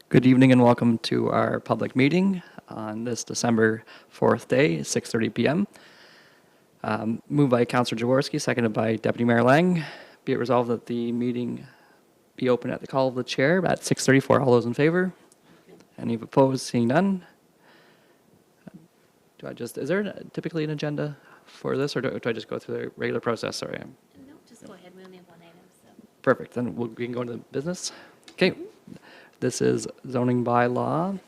Good evening and welcome to our public meeting on this December 4th day, 6:30 p.m. Moved by Councillor Jaworski, seconded by Deputy Mayor Lang. Be it resolved that the meeting be open at the call of the chair at 6:34. All those in favor? Any opposed? Seeing none. Is there typically an agenda for this, or do I just go through the regular process? Sorry. No, just go ahead. We only have one item, so. Perfect. Then we can go into business. Okay. This is zoning bylaw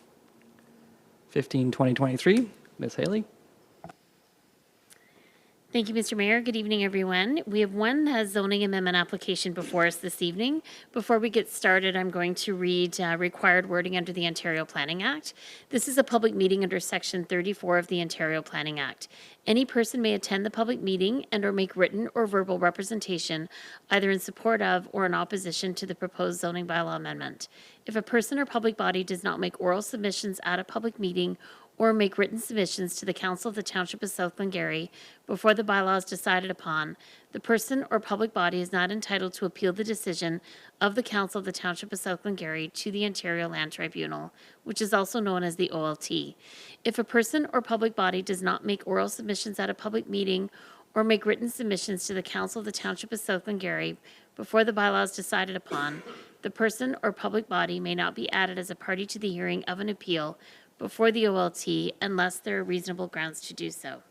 15/2023. Ms. Haley. Thank you, Mr. Mayor. Good evening, everyone. We have one zoning amendment application before us this evening. Before we get started, I'm going to read required wording under the Ontario Planning Act. This is a public meeting under Section 34 of the Ontario Planning Act. Any person may attend the public meeting and or make written or verbal representation either in support of or in opposition to the proposed zoning bylaw amendment. If a person or public body does not make oral submissions at a public meeting or make written submissions to the Council of the Township of South Glengarry before the bylaw is decided upon, the person or public body is not entitled to appeal the decision of the Council of the Township of South Glengarry to the Ontario Land Tribunal, which is also known as the OLT. If a person or public body does not make oral submissions at a public meeting or make written submissions to the Council of the Township of South Glengarry before the bylaw is decided upon, the person or public body may not be added as a party to the hearing of an appeal before the OLT unless there are reasonable grounds to do so.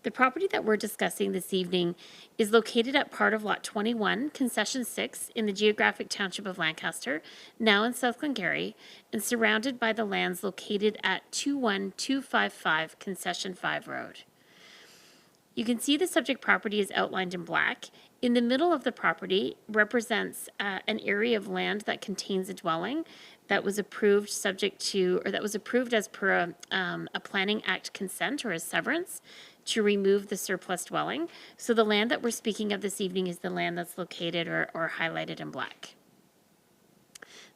The property that we're discussing this evening is located at part of Lot 21, Concession 6 in the geographic township of Lancaster, now in South Glengarry, and surrounded by the lands located at 21255 Concession 5 Road. You can see the subject property is outlined in black. In the middle of the property represents an area of land that contains a dwelling that was approved as per a Planning Act consent or a severance to remove the surplus dwelling. So the land that we're speaking of this evening is the land that's located or highlighted in black.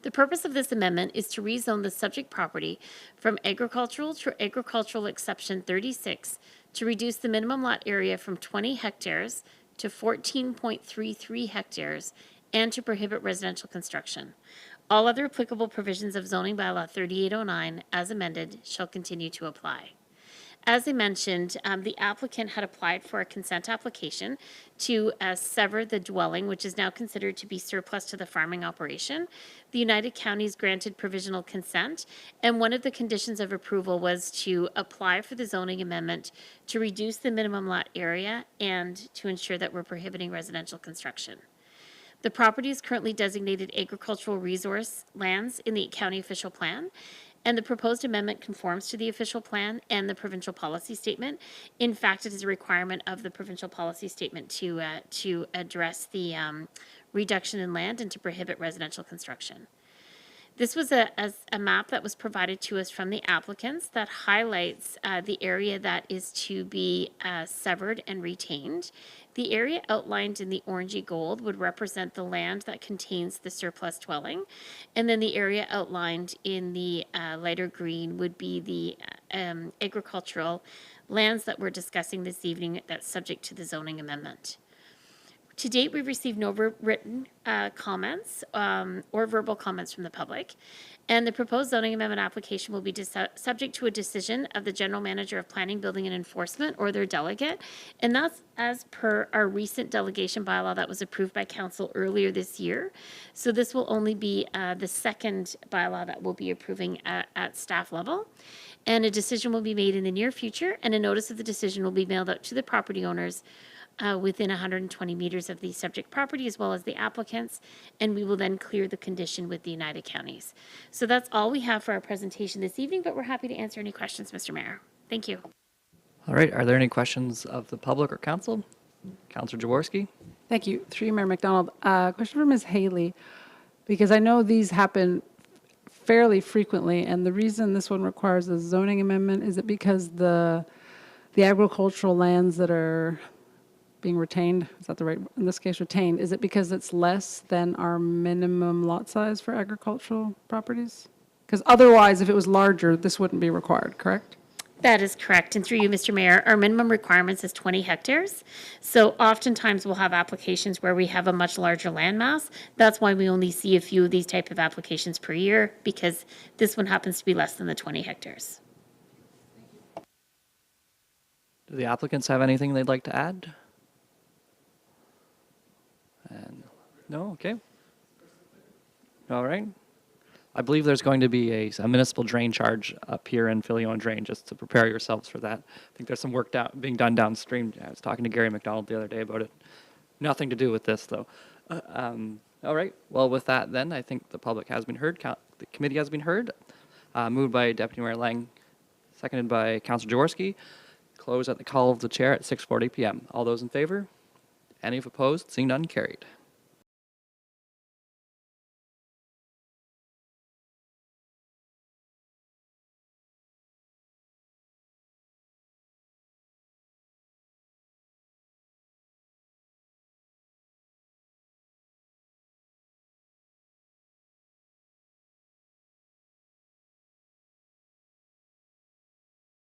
The purpose of this amendment is to rezone the subject property from agricultural to agricultural exception 36 to reduce the minimum lot area from 20 hectares to 14.33 hectares and to prohibit residential construction. All other applicable provisions of zoning bylaw 3809 as amended shall continue to apply. As I mentioned, the applicant had applied for a consent application to sever the dwelling, which is now considered to be surplus to the farming operation. The United Counties granted provisional consent, and one of the conditions of approval was to apply for the zoning amendment to reduce the minimum lot area and to ensure that we're prohibiting residential construction. The property is currently designated agricultural resource lands in the county official plan, and the proposed amendment conforms to the official plan and the provincial policy statement. In fact, it is a requirement of the provincial policy statement to address the reduction in land and to prohibit residential construction. This was a map that was provided to us from the applicants that highlights the area that is to be severed and retained. The area outlined in the orangey gold would represent the land that contains the surplus dwelling, and then the area outlined in the lighter green would be the agricultural lands that we're discussing this evening that's subject to the zoning amendment. To date, we've received no written comments or verbal comments from the public, and the proposed zoning amendment application will be subject to a decision of the General Manager of Planning, Building and Enforcement or their delegate, and that's as per our recent delegation bylaw that was approved by Council earlier this year. So this will only be the second bylaw that we'll be approving at staff level, and a decision will be made in the near future, and a notice of the decision will be mailed out to the property owners within 120 meters of the subject property as well as the applicants, and we will then clear the condition with the United Counties. So that's all we have for our presentation this evening, but we're happy to answer any questions, Mr. Mayor. Thank you. All right. Are there any questions of the public or council? Councillor Jaworski. Thank you. Through you, Mayor McDonald. Question for Ms. Haley, because I know these happen fairly frequently, and the reason this one requires a zoning amendment, is it because the agricultural lands that are being retained, is that the right, in this case retained, is it because it's less than our minimum lot size for agricultural properties? Because otherwise, if it was larger, this wouldn't be required, correct? That is correct. And through you, Mr. Mayor, our minimum requirements is 20 hectares. So oftentimes we'll have applications where we have a much larger landmass. That's why we only see a few of these type of applications per year, because this one happens to be less than the 20 hectares. Do the applicants have anything they'd like to add? And no, okay. All right. I believe there's going to be a municipal drain charge up here in Filion Drain, just to prepare yourselves for that. I think there's some work being done downstream. I was talking to Gary McDonald the other day about it. Nothing to do with this, though. All right. Well, with that, then, I think the public has been heard. The committee has been heard. Moved by Deputy Mayor Lang, seconded by Councillor Jaworski. Close at the call of the chair at 6:40 p.m. All those in favor? Any opposed? Seeing none, carried.